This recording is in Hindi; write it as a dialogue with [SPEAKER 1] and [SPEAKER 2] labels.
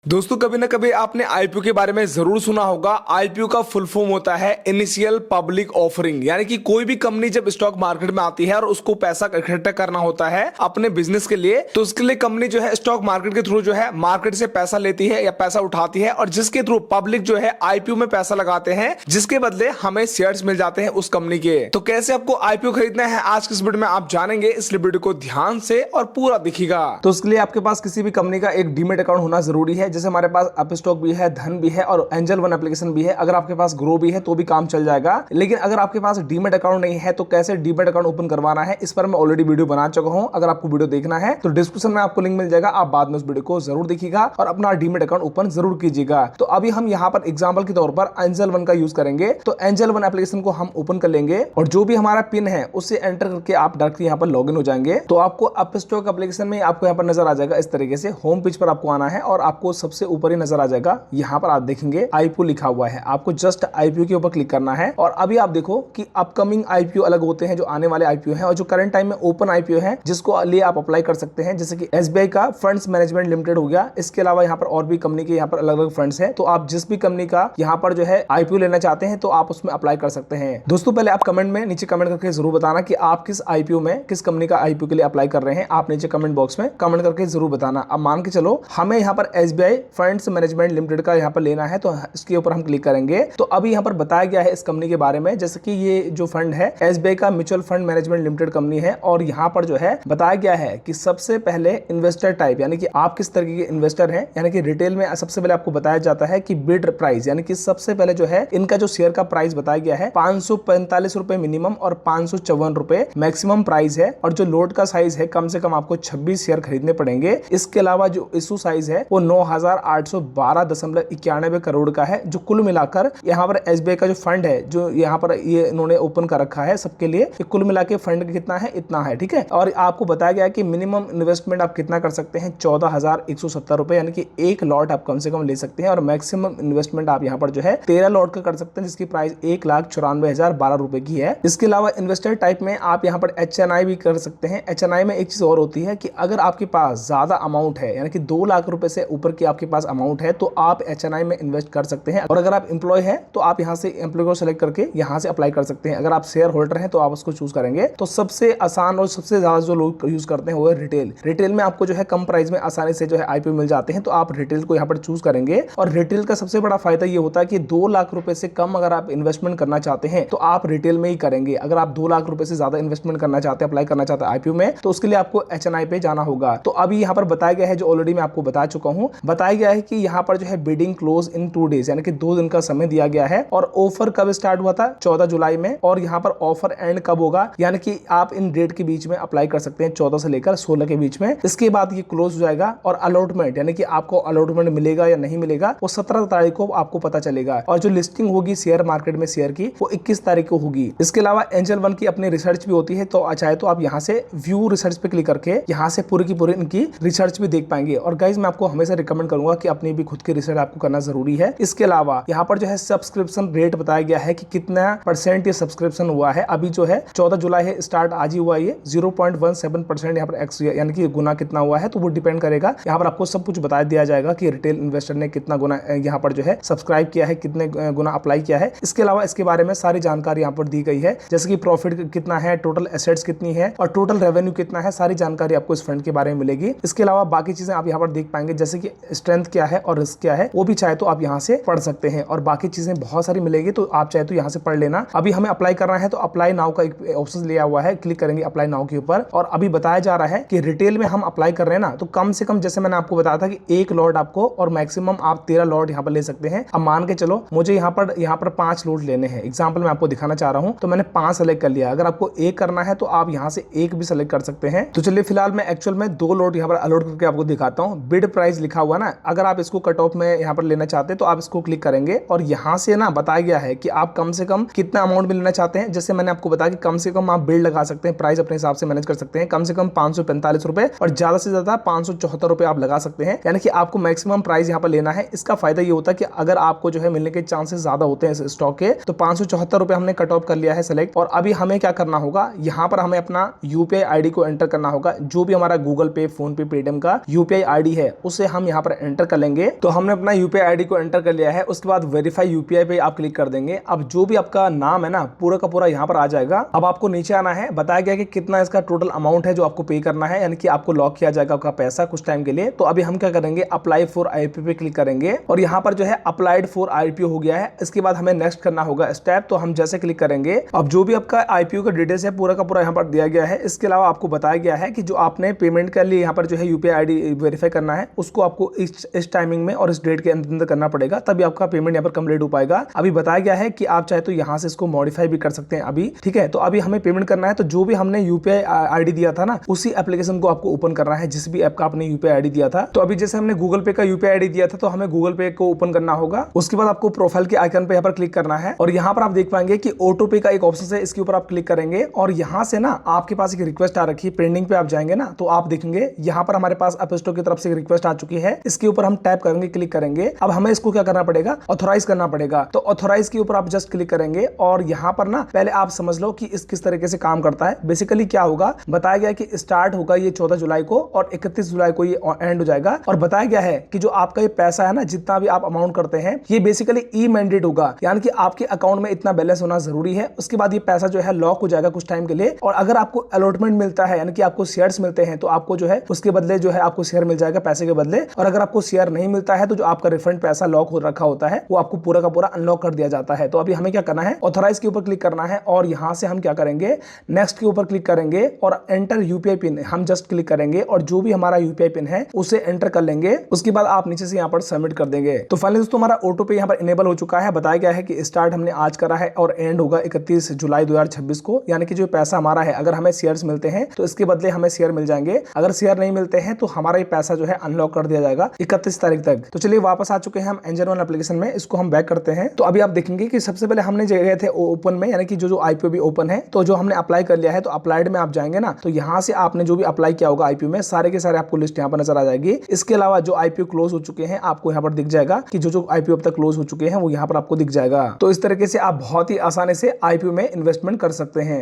[SPEAKER 1] दोस्तों कभी ना कभी आपने आईपीओ के बारे में जरूर सुना होगा। आईपीओ का फुल फॉर्म होता है इनिशियल पब्लिक ऑफरिंग, यानी कि कोई भी कंपनी जब स्टॉक मार्केट में आती है और उसको पैसा इकट्ठा करना होता है अपने बिजनेस के लिए, तो उसके लिए कंपनी जो है स्टॉक मार्केट के थ्रू जो है मार्केट से पैसा लेती है या पैसा उठाती है, और जिसके थ्रू पब्लिक जो है आईपीओ में पैसा लगाते हैं, जिसके बदले हमें शेयर्स मिल जाते हैं उस कंपनी के। तो कैसे आपको आईपीओ खरीदना है आज की इस वीडियो में आप जानेंगे, इसलिए वीडियो को ध्यान से और पूरा देखिएगा। तो उसके लिए आपके पास किसी भी कंपनी का एक डीमेट अकाउंट होना जरूरी है। जैसे हमारे पास अप स्टॉक भी है, धन भी है और एंजल वन एप्लीकेशन भी है। अगर आपके पास ग्रो भी है तो भी काम चल जाएगा, लेकिन अगर आपके पास डीमेट अकाउंट नहीं है तो कैसे डीमेट अकाउंट ओपन करवाना है इस पर मैं ऑलरेडी वीडियो बना चुका हूं। अगर आपको वीडियो देखना है तो डिस्क्रिप्शन में आपको लिंक मिल जाएगा, आप बाद में उस वीडियो को जरूर देखिएगा और अपना डीमेट अकाउंट ओपन जरूर कीजिएगा। तो अभी हम यहाँ पर एग्जाम्पल के तौर पर एंजल वन का यूज करेंगे। तो एंजल वन एप्लीकेशन को हम ओपन कर लेंगे और जो भी हमारा पिन है उससे एंटर करके आप डायरेक्टली यहाँ पर लॉगिन हो जाएंगे। तो आपको अप स्टॉक एप्लीकेशन में आपको यहाँ पर नजर आ जाएगा इस तरीके से। होम पेज पर आपको आना है और आपको सबसे ऊपर ही नजर आ जाएगा, यहाँ पर आप देखेंगे आईपीओ लिखा हुआ है। आपको जस्ट आईपीओ के ऊपर क्लिक करना है और अभी आप देखो कि अपकमिंग आईपीओ अलग होते हैं, जो आने वाले आईपीओ हैं, और जो करंट टाइम में ओपन आईपीओ है जिसको लिए आप अप्लाई कर सकते हैं। जैसे कि एसबीआई का फंड्स मैनेजमेंट लिमिटेड हो गया। इसके अलावा यहाँ पर और भी कंपनी के यहाँ पर अलग अलग फंड्स है। तो आप जिस भी कंपनी का यहाँ पर जो है आईपीओ लेना चाहते हैं तो आप उसमें अप्लाई कर सकते हैं। दोस्तों पहले आप कमेंट में नीचे कमेंट करके जरूर बताना कि आप किस आईपीओ में, किस कंपनी का आईपीओ के लिए अप्लाई कर रहे हैं। आप नीचे कमेंट बॉक्स में कमेंट करके जरूर बताना। अब मान के चलो हमें यहाँ पर एसबीआई फंड्स मैनेजमेंट लिमिटेड का यहाँ पर लेना है, तो इसके ऊपर हम क्लिक करेंगे। तो अभी यहाँ पर बताया गया है इस कंपनी के बारे में, जैसे कि ये जो फंड है एसबीआई का mutual fund management limited company है। और यहाँ पर जो है बताया गया है कि सबसे पहले इन्वेस्टर टाइप, यानी कि आप किस तरीके के इन्वेस्टर हैं, यानी कि रिटेल में सबसे पहले आपको बताया जाता है कि बिड प्राइस, यानी कि सबसे पहले जो है इनका जो शेयर का प्राइस बताया गया है 545 रुपए मिनिमम और 554 रुपए मैक्सिमम प्राइस है। और जो लोट का साइज है कम से कम आपको 26 शेयर खरीदने पड़ेंगे। इसके अलावा जो इशू साइज है वो 9,812.91 करोड़ का है। जो कुल मिलाकर यहाँ पर एसबीआई का जो फंड है जो यहाँ पर ये इन्होंने ओपन कर रखा है सबके लिए, कुल मिला के फंड कितना है, इतना है, ठीक है। और आपको बताया गया है कि मिनिमम इन्वेस्टमेंट आप कितना कर सकते हैं, 14,170 रुपए, यानी कि एक लॉट आप कम से कम ले सकते हैं। और मैक्सिमम इन्वेस्टमेंट आप यहाँ पर जो है 13 लॉट का कर सकते हैं, जिसकी प्राइस 1,94,012 रुपए की है। इसके अलावा इन्वेस्टर टाइप में आप यहाँ पर HNI भी कर सकते हैं। HNI में एक चीज और होती है कि अगर आपके पास ज्यादा अमाउंट है, यानी कि 2 लाख रुपए से ऊपर की आपके पास अमाउंट है, तो आप HNI में इन्वेस्ट कर सकते हैं। और अगर आप एम्प्लॉय है तो आप यहाँ से एम्प्लॉय को सेलेक्ट करके यहाँ से अप्लाई कर सकते हैं। अगर आप शेयर होल्डर हैं तो आप उसको चूज करेंगे। तो सबसे आसान और सबसे ज्यादा जो लोग यूज करते हैं वो है रिटेल। रिटेल में आपको जो है कम प्राइस में आसानी से जो है आईपीओ मिल जाते हैं, तो आप रिटेल को यहाँ पर चूज करेंगे। और रिटेल का सबसे बड़ा फायदा ये होता है कि 2 लाख रुपए से कम अगर आप इन्वेस्टमेंट करना चाहते हैं तो आप रिटेल में ही करेंगे। अगर आप 2 लाख रुपए से ज्यादा इन्वेस्टमेंट करना चाहते हैं, अप्लाई करना चाहते हैं आईपीओ में, तो उसके लिए आपको HNI पे जाना होगा। तो अभी यहाँ पर बताया गया है, जो ऑलरेडी मैं आपको बता चुका हूँ, बताया गया है कि यहाँ पर जो है बिडिंग क्लोज इन 2 डेज, यानी कि 2 दिन का समय दिया गया है। और ऑफर कब स्टार्ट हुआ था, 14 जुलाई में। और यहाँ पर ऑफर एंड कब होगा, यानी कि आप इन डेट के बीच में अप्लाई कर सकते हैं, 14 से लेकर 16 के बीच में। इसके बाद ये क्लोज हो जाएगा। और अलॉटमेंट, यानी कि आपको अलॉटमेंट मिलेगा या नहीं मिलेगा, वो 17 तारीख को आपको पता चलेगा। और जो लिस्टिंग होगी शेयर मार्केट में शेयर की, वो 21 तारीख को होगी। इसके अलावा एंजल वन की अपनी रिसर्च भी होती है, तो चाहे तो आप यहाँ से व्यू रिसर्च पे क्लिक करके यहाँ से पूरी की पूरी इनकी रिसर्च भी देख पाएंगे। और गाइज मैं आपको हमेशा रिकमेंड करूंगा कि अपनी भी खुद की रिसर्च आपको करना जरूरी है। इसके अलावा यहाँ पर जो है सब्सक्रिप्शन रेट बताया गया है कि कितना % ये सब्सक्रिप्शन हुआ है। अभी जो है 14 जुलाई है, स्टार्ट आज ही हुआ, ये 0.17% यहाँ पर एक्स, यानी कि गुना कितना हुआ है, तो वो डिपेंड करेगा। यहाँ पर आपको सब कुछ बता दिया जाएगा कि रिटेल इन्वेस्टर ने कितना गुना यहाँ पर जो है सब्सक्राइब किया है, कितने गुना अप्लाई किया है। इसके अलावा इसके बारे में सारी जानकारी यहाँ पर दी गई है, जैसे कि प्रॉफिट कितना है, टोटल एसेट्स कितनी है और टोटल रेवेन्यू कितना है, सारी जानकारी आपको इस फंड के बारे में मिलेगी। इसके अलावा बाकी चीजें आप यहाँ पर देख पाएंगे, जैसे कि स्ट्रेंथ क्या है और रिस्क क्या है, वो भी चाहे तो आप यहाँ से पढ़ सकते हैं। और बाकी चीजें बहुत सारी मिलेगी, तो आप चाहे तो यहाँ से पढ़ लेना। अभी हमें अप्लाई करना है तो अप्लाई नाउ का एक ऑप्शन लिया हुआ है, क्लिक करेंगे अप्लाई नाउ के ऊपर। और अभी बताया जा रहा है कि रिटेल में हम अप्लाई कर रहे हैं ना, तो कम से कम जैसे मैंने आपको बताया था कि 1 लॉट आपको और मैक्सिमम आप 13 लॉट यहाँ पर ले सकते हैं। अब मान के चलो मुझे यहाँ पर 5 लॉट लेने हैं, एग्जाम्पल मैं आपको दिखाना चाह रहा हूँ, तो मैंने 5 सेलेक्ट कर लिया। अगर आपको 1 करना है तो आप यहाँ से 1 भी सेलेक्ट कर सकते हैं। तो चलिए फिलहाल मैं एक्चुअल में 2 लॉट यहाँ पर अलॉट करके आपको दिखाता हूँ। बिड प्राइस लिखा हुआ ना, अगर आप इसको कट ऑफ में यहाँ पर लेना चाहते हैं तो आप इसको क्लिक करेंगे और यहाँ से ना बताया गया है कि आप कम से कम कितना अमाउंट में लेना चाहते हैं। जैसे मैंने आपको बताया कि कम से कम आप बिड लगा सकते हैं, प्राइस अपने हिसाब से मैनेज कर सकते हैं। कम से कम 545 रुपए और ज्यादा से ज्यादा 574 रुपए आप लगा सकते हैं, यानी कि आपको मैक्सिमम प्राइस यहाँ पर लेना है। इसका फायदा ये होता है कि अगर आपको जो है मिलने के चांसेस ज्यादा होते हैं इस स्टॉक के, तो 574 रुपए हमने कट ऑफ कर लिया है सेलेक्ट। और अभी हमें क्या करना होगा, यहाँ पर हमें अपना यूपीआई आईडी को एंटर करना होगा। जो भी हमारा गूगल पे, फोन पे, पेटीएम का यूपीआई आईडी है उसे हम यहाँ पर एंटर कर लेंगे। तो हमने अपना यूपीआई आईडी को एंटर कर लिया है। उसके बाद वेरीफाई यूपीआई पे आप क्लिक कर देंगे। अब जो भी आपका नाम है ना पूरा का पूरा यहाँ पर आ जाएगा। अब आपको नीचे आना है, बताया गया कि कितना इसका टोटल अमाउंट है जो आपको पे करना है, यानी कि आपको लॉक किया जाएगा आपका पैसा कुछ टाइम के लिए। तो अभी हम क्या करेंगे, अप्लाई फॉर आईपीओ पे क्लिक करेंगे और यहाँ पर जो है अप्लाइड फॉर आईपीओ हो गया है। इसके बाद हमें नेक्स्ट करना होगा स्टेप। तो हम जैसे क्लिक करेंगे, अब जो भी आपका आईपीओ का डिटेल्स है पूरा का पूरा यहाँ पर दिया गया है। इसके अलावा आपको बताया गया है कि जो आपने पेमेंट के लिए यहाँ पर जो है यूपीआई आईडी वेरीफाई करना है, उसको आपको इस टाइमिंग में और इस डेट के अंदर करना पड़ेगा, तभी आपका पेमेंट यहाँ पर कंप्लीट हो पाएगा। अभी बताया गया है कि आप चाहे तो यहाँ से इसको मॉडिफाई भी कर सकते हैं अभी, ठीक है। तो अभी हमें पेमेंट करना है, तो जो भी हमने यूपीआई आईडी दिया था ना, उसी एप्लीकेशन को आपको ओपन करना है, जिस भी ऐप का आपने यूपीआई आईडी दिया था। तो अभी जैसे हमने गूगल पे का यूपीआई आईडी दिया था, तो हमें गूगल पे को ओपन करना होगा। उसके बाद आपको प्रोफाइल के आइकन पे यहाँ पर क्लिक करना है और यहाँ पर आप देख पाएंगे कि ऑटो पे का एक ऑप्शन है, इसके ऊपर आप क्लिक करेंगे और यहाँ से ना आपके पास एक रिक्वेस्ट आ रखी है, पेंडिंग पे आप जाएंगे ना, तो आप देखेंगे यहाँ पर हमारे पास एप स्टोर की तरफ से एक रिक्वेस्ट आ चुकी है। इसके ऊपर हम टैप करेंगे, क्लिक करेंगे। अब हमें इसको क्या करना पड़ेगा, ऑथोराइज करना पड़ेगा। तो ऑथोराइज के ऊपर आप जस्ट क्लिक करेंगे और यहाँ पर ना पहले आप समझ लो कि इस किस तरीके से काम करता है। बेसिकली क्या होगा, बताया गया कि स्टार्ट होगा ये 14 जुलाई को और 31 जुलाई को ये एंड हो जाएगा। और बताया गया है कि जो आपका ये पैसा है ना, जितना भी आप अमाउंट करते हैं, ये बेसिकली ई मैंडेट होगा, यानी कि आपके अकाउंट में इतना बैलेंस होना जरूरी है। उसके बाद ये पैसा जो है लॉक हो जाएगा कुछ टाइम के लिए। और अगर आपको अलॉटमेंट मिलता है, यानी कि आपको शेयर्स मिलते हैं, तो आपको जो है उसके बदले जो है आपको शेयर मिल जाएगा पैसे के बदले। और अगर आपको शेयर नहीं मिलता है, तो जो आपका रिफंड पैसा लॉक हो रखा होता है, वो आपको पूरा का पूरा अनलॉक कर दिया जाता है। तो अभी हमें क्या करना है, ऑथराइज के ऊपर क्लिक करना है और यहां से हम क्या करेंगे, नेक्स्ट के ऊपर क्लिक करेंगे और एंटर यूपीआई पिन हम जस्ट क्लिक करेंगे और जो भी हमारा यूपीआई पिन है उसे एंटर कर लेंगे। उसके बाद आप नीचे से यहाँ पर सबमिट कर देंगे। तो फाइनली दोस्तों हमारा ऑटो पे यहाँ पर इनेबल हो चुका है। बताया गया है कि स्टार्ट हमने आज करा है और एंड होगा 31 जुलाई 2026 को, यानी कि जो पैसा हमारा है, अगर हमें शेयर्स मिलते हैं तो इसके बदले हमें शेयर मिल जाएंगे। अगर शेयर नहीं मिलते हैं तो हमारा ये पैसा जो है अनलॉक कर दिया जाएगा 31 तारीख तक। तो चलिए वापस आ चुके हैं हम एंजल वन एप्लीकेशन में, इसको हम बैक करते हैं। तो अभी आप देखेंगे कि सबसे पहले हमने गए थे ओपन में, यानी कि जो आईपीओ भी ओपन है, तो जो हमने अप्लाई कर लिया है, तो अप्लाइड में आप जाएंगे ना, तो यहाँ से आपने जो भी अप्लाई किया होगा आईपीओ में, सारे के सारे आपको लिस्ट यहाँ पर नजर आ जाएगी। इसके अलावा जो आईपीओ क्लोज हो चुके हैं, आपको यहाँ पर दिख जाएगा कि जो आईपीओ अब तक क्लोज हो चुके हैं वो यहाँ पर आपको दिख जाएगा। तो इस तरीके से आप बहुत ही आसानी से आईपीओ में इन्वेस्टमेंट कर सकते हैं।